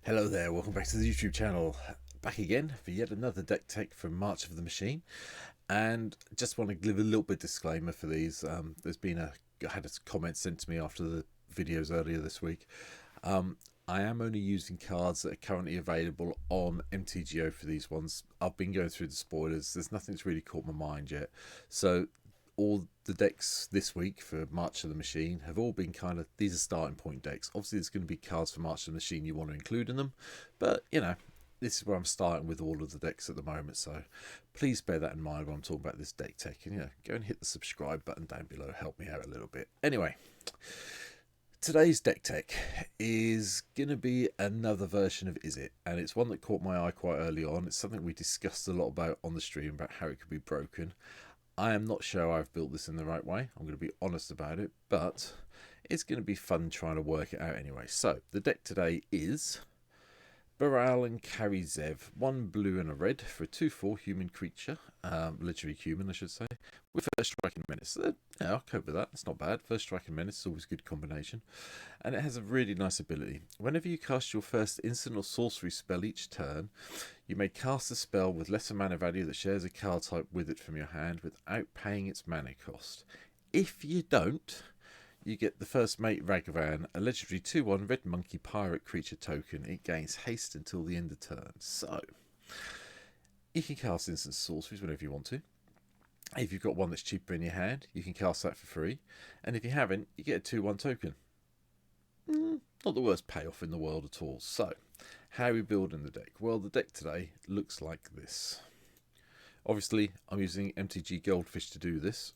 Hello there, welcome back to the YouTube channel. Back again for yet another deck tech from March of the Machine. And just want to give a little bit of disclaimer for these. I had a comment sent to me after the videos earlier this week. I am only using cards that are currently available on MTGO for these ones. I've been going through the spoilers. There's nothing that's really caught my mind yet. So all the decks this week for March of the Machine have all been these are starting point decks. Obviously there's going to be cards for March of the Machine you want to include in them, but this is where I'm starting with all of the decks at the moment, so please bear that in mind when I'm talking about this deck tech, and go and hit the subscribe button down below, help me out a little bit. Anyway, today's deck tech is going to be another version of Is It, and it's one that caught my eye quite early on. It's something we discussed a lot about on the stream, about how it could be broken. I am not sure I've built this in the right way. I'm going to be honest about it, but it's going to be fun trying to work it out anyway. So the deck today is Baral and Kari, one blue and a red for a 2/4 human creature, literally human I should say, with first strike and menace. Yeah, I'll cope with that, it's not bad. First strike and menace is always a good combination. And it has a really nice ability. Whenever you cast your first instant or sorcery spell each turn, you may cast a spell with lesser mana value that shares a card type with it from your hand without paying its mana cost. If you don't, you get the first mate Ragavan, a legendary 2/1 red monkey pirate creature token. It gains haste until the end of turn. So, you can cast instant sorceries whenever you want to. If you've got one that's cheaper in your hand, you can cast that for free. And if you haven't, you get a 2/1 token. Not the worst payoff in the world at all. So, how are we building the deck? Well, the deck today looks like this. Obviously, I'm using MTG Goldfish to do this.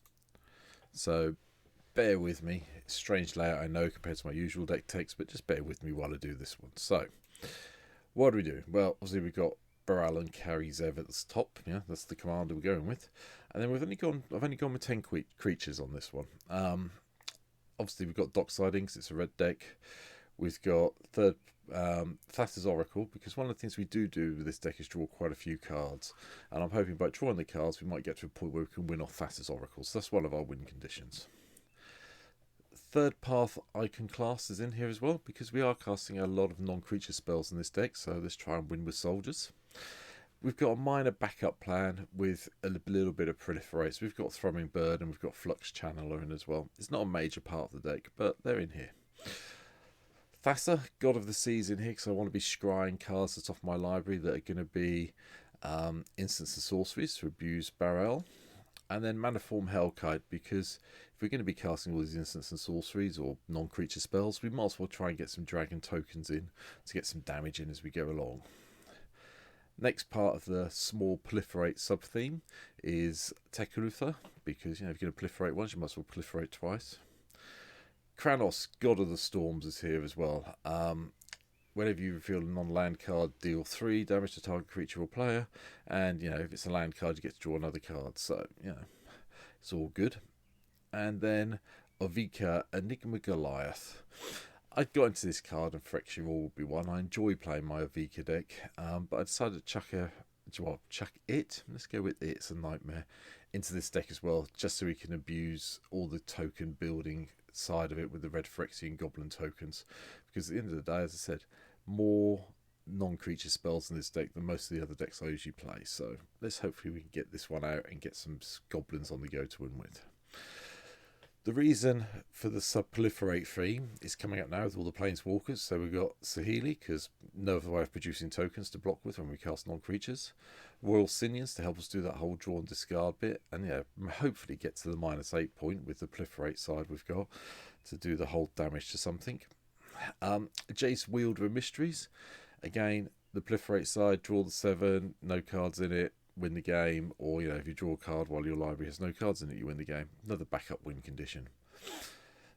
So, bear with me. It's a strange layout, I know, compared to my usual deck takes, but just bear with me while I do this one. So, what do we do? Well, obviously we've got Baral and Kari at the top. Yeah, that's the commander we're going with. And then I've only gone with 10 creatures on this one. Obviously we've got Dockside Inks, it's a red deck. We've got Thassa's Oracle, because one of the things we do with this deck is draw quite a few cards. And I'm hoping by drawing the cards we might get to a point where we can win off Thassa's Oracle. So that's one of our win conditions. Third path icon class is in here as well, because we are casting a lot of non-creature spells in this deck, so let's try and win with soldiers. We've got a minor backup plan with a little bit of proliferate. So we've got Thrumming Bird and we've got Flux Channeler in as well. It's not a major part of the deck, but they're in here. Thassa, God of the Seas, in here because I want to be scrying cards that's off my library that are going to be instants and sorceries to abuse Baral. And then Maniform Hellkite, because if we're going to be casting all these instants and sorceries or non-creature spells, we might as well try and get some dragon tokens in to get some damage in as we go along. Next part of the small proliferate sub-theme is Tekalutha, because if you're going to proliferate once, you might as well proliferate twice. Kranos, God of the Storms, is here as well. Whenever you reveal a non-land card, deal 3 damage to target creature or player, and if it's a land card, you get to draw another card. So it's all good. And then Ovika, Enigma Goliath. I got into this card, and Phyrexia will be one. I enjoy playing my Ovika deck, but I decided to chuck it. Let's go with it. It's a nightmare into this deck as well, just so we can abuse all the token building side of it with the red Phyrexian Goblin tokens. Because at the end of the day, as I said, more non-creature spells in this deck than most of the other decks I usually play. So let's hopefully we can get this one out and get some goblins on the go to win with. The reason for the sub-proliferate theme is coming up now with all the Planeswalkers. So we've got Saheeli, because no other way of producing tokens to block with when we cast non-creatures. Royal Sinians to help us do that whole draw and discard bit. And hopefully get to the -8 point with the proliferate side we've got to do the whole damage to something. Jace, Wielder of Mysteries. Again, the proliferate side, draw the 7, no cards in it, win the game. Or, if you draw a card while your library has no cards in it, you win the game. Another backup win condition.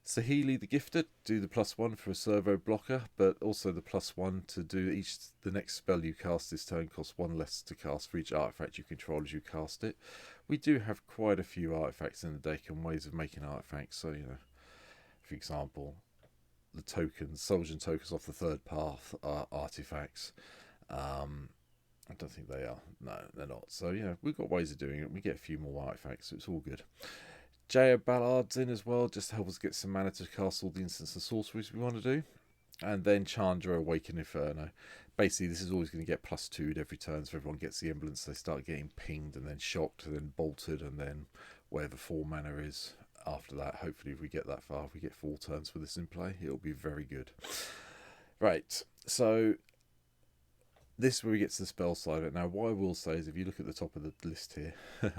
Saheeli the Gifted, do the +1 for a servo blocker, but also the +1 to do the next spell you cast this turn costs 1 less to cast for each artifact you control as you cast it. We do have quite a few artifacts in the deck and ways of making artifacts, so for example, the tokens, Soldier tokens off the third path are artifacts. I don't think they are. No, they're not. So we've got ways of doing it. We get a few more artifacts, so it's all good. Jaya Ballard's in as well, just to help us get some mana to cast all the instants and sorceries we want to do. And then Chandra, Awaken Inferno. Basically, this is always going to get +2'd every turn, so everyone gets the emblems. They start getting pinged, and then shocked, and then bolted, and then whatever 4 mana is after that. Hopefully, if we get that far, if we get 4 turns with this in play, it'll be very good. Right, so this is where we get to the spell side of it. Now, what I will say is, if you look at the top of the list here, if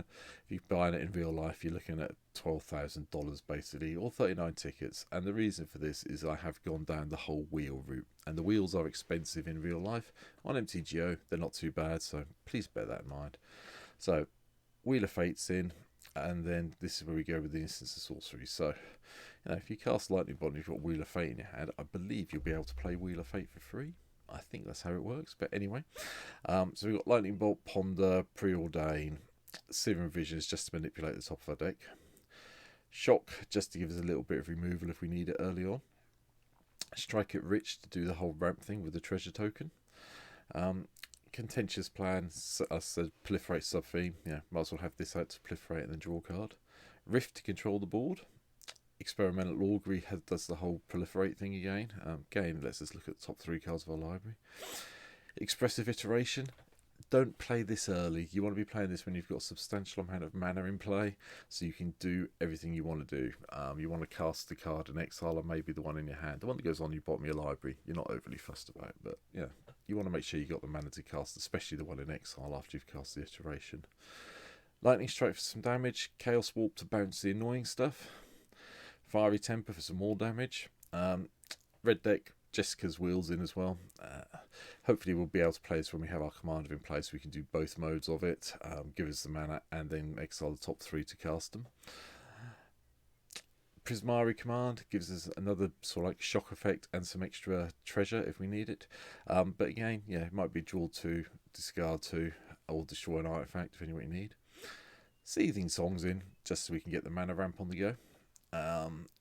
you're buying it in real life, you're looking at $12,000 basically, or 39 tickets. And the reason for this is I have gone down the whole wheel route. And the wheels are expensive in real life. On MTGO, they're not too bad, so please bear that in mind. So, Wheel of Fate's in, and then this is where we go with the Instance of Sorcery. So, if you cast Lightning Bolt and you've got Wheel of Fate in your hand, I believe you'll be able to play Wheel of Fate for free. I think that's how it works, but anyway. So we've got Lightning Bolt, Ponder, Preordain, Searing Visions just to manipulate the top of our deck. Shock, just to give us a little bit of removal if we need it early on. Strike it Rich to do the whole ramp thing with the treasure token. Contentious Plan, as I said, Proliferate sub-theme. Yeah, might as well have this out to proliferate and then draw a card. Rift to control the board. Experimental Augury does the whole proliferate thing again. Again, lets us look at the top 3 cards of our library. Expressive Iteration. Don't play this early. You want to be playing this when you've got a substantial amount of mana in play, so you can do everything you want to do. You want to cast the card and exile, and maybe the one in your hand. The one that goes on your bottom of your library, you're not overly fussed about, but yeah, you want to make sure you got the mana to cast, especially the one in exile after you've cast the iteration. Lightning Strike for some damage. Chaos Warp to bounce the annoying stuff. Fiery Temper for some more damage. Red deck, Jessica's Wheels in as well. Hopefully we'll be able to play this when we have our commander in place. So we can do both modes of it. Give us the mana and then exile the top 3 to cast them. Prismari Command gives us another sort of like shock effect and some extra treasure if we need it. But again, yeah, it might be draw 2, discard 2, or destroy an artifact depending what you need. Seething Song's in just so we can get the mana ramp on the go.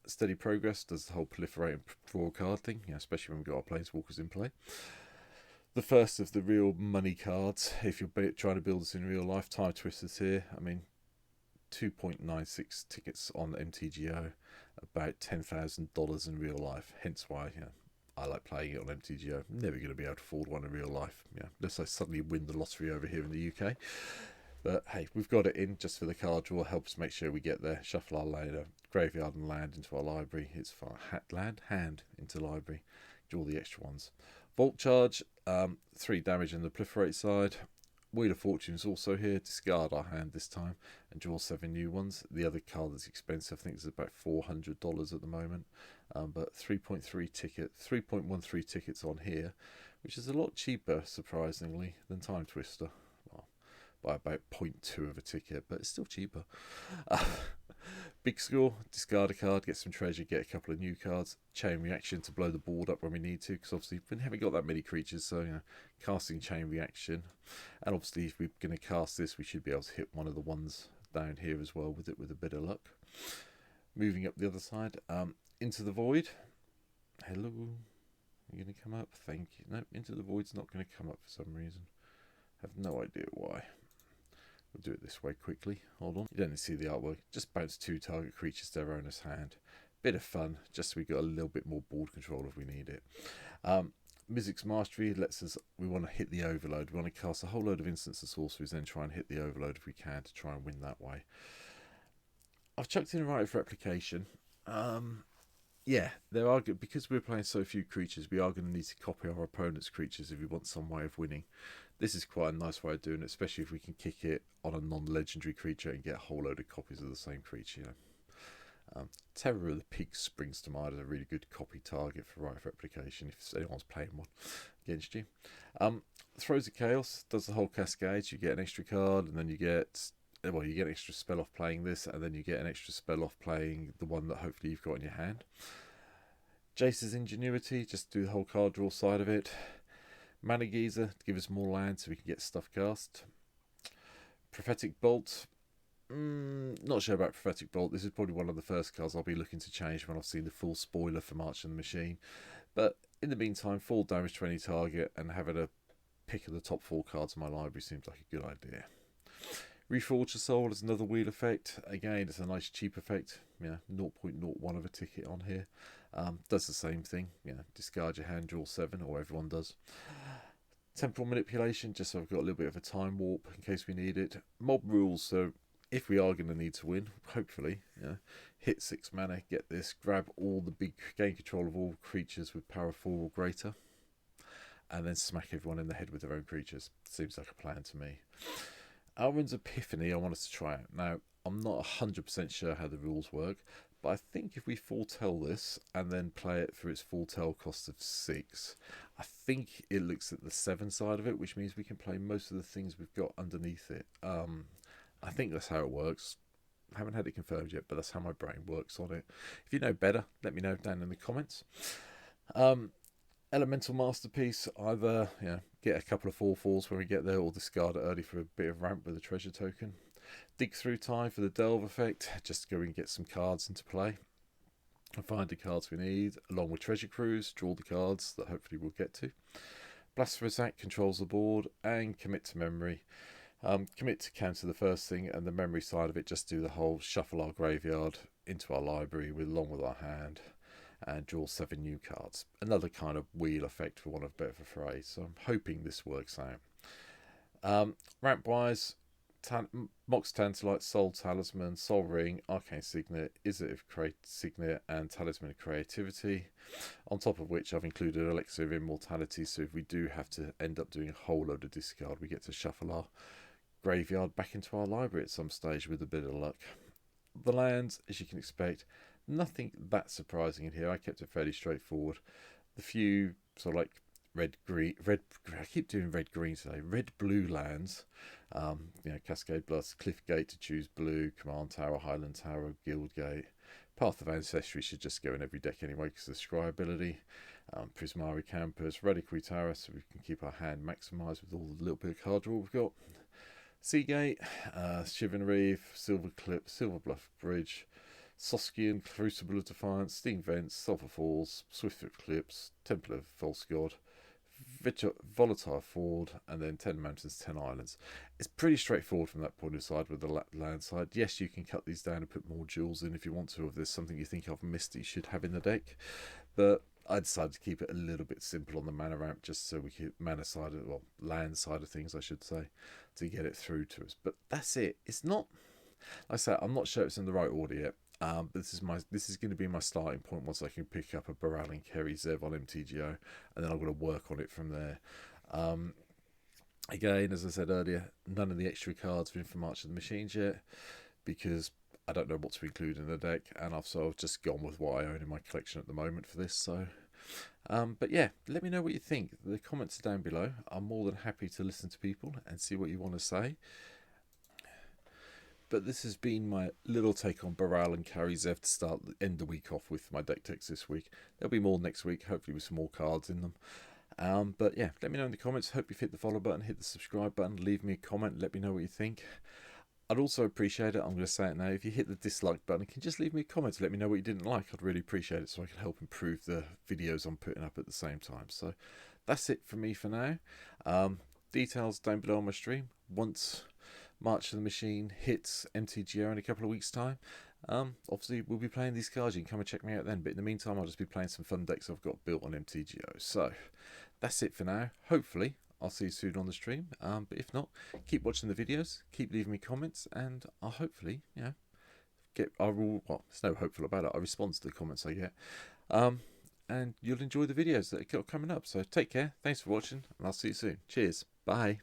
Steady Progress does the whole proliferate and draw card thing, especially when we've got our Planeswalkers in play. The first of the real money cards, if you're trying to build this in real life, Time Twisters here. I mean, 2.96 tickets on MTGO, about $10,000 in real life. Hence why I like playing it on MTGO. I'm never going to be able to afford one in real life, unless I suddenly win the lottery over here in the UK. But hey, we've got it in just for the card draw. Helps make sure we get there. Shuffle our later graveyard and land into our library. It's far hand into library. Draw the extra ones. Vault Charge, 3 damage on the proliferate side. Wheel of Fortune is also here. Discard our hand this time and draw 7 new ones. The other card that's expensive, I think, is about $400 at the moment. But 3.13 tickets on here, which is a lot cheaper, surprisingly, than Time Twister. By about 0.2 of a ticket, but it's still cheaper. Big score, discard a card, get some treasure, get a couple of new cards. Chain Reaction to blow the board up when we need to, because obviously we haven't got that many creatures, so casting Chain Reaction. And obviously if we're going to cast this, we should be able to hit one of the ones down here as well with it with a bit of luck. Moving up the other side, Into the Void. Hello, you're going to come up? Thank you. No, Into the Void's not going to come up for some reason. I have no idea why. We'll do it this way quickly. Hold on. You don't need to see the artwork. Just bounce 2 target creatures to their owner's hand. Bit of fun, just so we got a little bit more board control if we need it. Mizzix's Mastery lets us, we want to hit the overload. We want to cast a whole load of Instants of Sorceries, then try and hit the overload if we can to try and win that way. I've chucked in a Rite of Replication. Yeah, there are, because we're playing so few creatures, we are going to need to copy our opponent's creatures if we want some way of winning. This is quite a nice way of doing it, especially if we can kick it on a non-legendary creature and get a whole load of copies of the same creature. Terror of the Peaks springs to mind as a really good copy target for Rite of Replication if anyone's playing one against you. Throws of Chaos does the whole cascade. You get an extra card, and then you get an extra spell off playing this, and then you get an extra spell off playing the one that hopefully you've got in your hand. Jace's Ingenuity, just do the whole card draw side of it. Mana Geyser to give us more land so we can get stuff cast. Prophetic Bolt. Not sure about Prophetic Bolt. This is probably one of the first cards I'll be looking to change when I've seen the full spoiler for March of the Machine. But in the meantime, 4 damage to any target and having a pick of the top 4 cards in my library seems like a good idea. Reforge the Soul is another wheel effect. Again, it's a nice cheap effect. 0.01 of a ticket on here. Does the same thing. Discard your hand, draw 7, or everyone does. Temporal manipulation, just so I've got a little bit of a time warp in case we need it. Mob rules, so if we are going to need to win, hopefully, hit 6 mana, get this, grab all the big, gain control of all creatures with power 4 or greater, and then smack everyone in the head with their own creatures. Seems like a plan to me. Alwyn's Epiphany I want us to try out. Now, I'm not 100% sure how the rules work, but I think if we foretell this and then play it for its foretell cost of 6, I think it looks at the 7 side of it, which means we can play most of the things we've got underneath it. I think that's how it works. I haven't had it confirmed yet, but that's how my brain works on it. If you know better, let me know down in the comments. Elemental Masterpiece, either get a couple of 4/4s when we get there, or discard it early for a bit of ramp with a treasure token. Dig Through Time for the Delve effect, just go and get some cards into play and find the cards we need, along with Treasure Cruise, draw the cards that hopefully we'll get to. Blasphemous Act controls the board, and Commit to Memory. Commit to counter the first thing, and the memory side of it, just do the whole shuffle our graveyard into our library along with our hand, and draw 7 new cards. Another kind of wheel effect, for want of a bit of a phrase. So I'm hoping this works out. Ramp wise, Mox Tantalite, Soul Talisman, Soul Ring, Arcane Signet, Izzet of Signet, and Talisman of Creativity. On top of which I've included Elixir of Immortality, so if we do have to end up doing a whole load of discard, we get to shuffle our graveyard back into our library at some stage with a bit of luck. The lands, as you can expect, nothing that surprising in here. I kept it fairly straightforward. The few sort of like red, I keep doing red, green today. Red, blue lands. Cascade Blast, Cliff Gate to choose blue, Command Tower, Highland Tower, Guild Gate. Path of Ancestry should just go in every deck anyway because of the scry ability. Prismari Campus, Reliquary Tower, so we can keep our hand maximised with all the little bit of card draw we've got. Seagate, Shivan Reef, Silver Clip, Silver Bluff Bridge, Soskian, Crucible of Defiance, Steam Vents, Sulphur Falls, Swiftfoot Clips, Temple of False God, Volatile Ford, and then 10 Mountains, 10 Islands. It's pretty straightforward from that point of side with the land side. Yes, you can cut these down and put more jewels in if you want to, if there's something you think I've missed that you should have in the deck. But I decided to keep it a little bit simple on the mana ramp, just so we could land side of things, I should say, to get it through to us. But that's it. It's not, like I say, I'm not sure it's in the right order yet. But this is going to be my starting point once I can pick up a Baral and Kari Zev on MTGO, and then I'm going to work on it from there. Again, as I said earlier, none of the extra cards have been for March of the Machines yet, because I don't know what to include in the deck, and I've sort of just gone with what I own in my collection at the moment for this. So, but yeah, let me know what you think. The comments are down below. I'm more than happy to listen to people and see what you want to say. But this has been my little take on Baral and Kari Zev to end the week off with my deck techs this week. There'll be more next week, hopefully with some more cards in them. But yeah, let me know in the comments. Hope you've hit the follow button, hit the subscribe button, leave me a comment, let me know what you think. I'd also appreciate it, I'm going to say it now, if you hit the dislike button, can you just leave me a comment to let me know what you didn't like. I'd really appreciate it so I can help improve the videos I'm putting up at the same time. So that's it for me for now. Details down below on my stream. Once March of the Machine hits MTGO in a couple of weeks' time, obviously we'll be playing these cards. You can come and check me out then. But in the meantime, I'll just be playing some fun decks I've got built on MTGO. So that's it for now. Hopefully I'll see you soon on the stream. But if not, keep watching the videos, keep leaving me comments, and I'll hopefully, there's no hopeful about it. I respond to the comments I get. And you'll enjoy the videos that are coming up. So take care. Thanks for watching, and I'll see you soon. Cheers. Bye.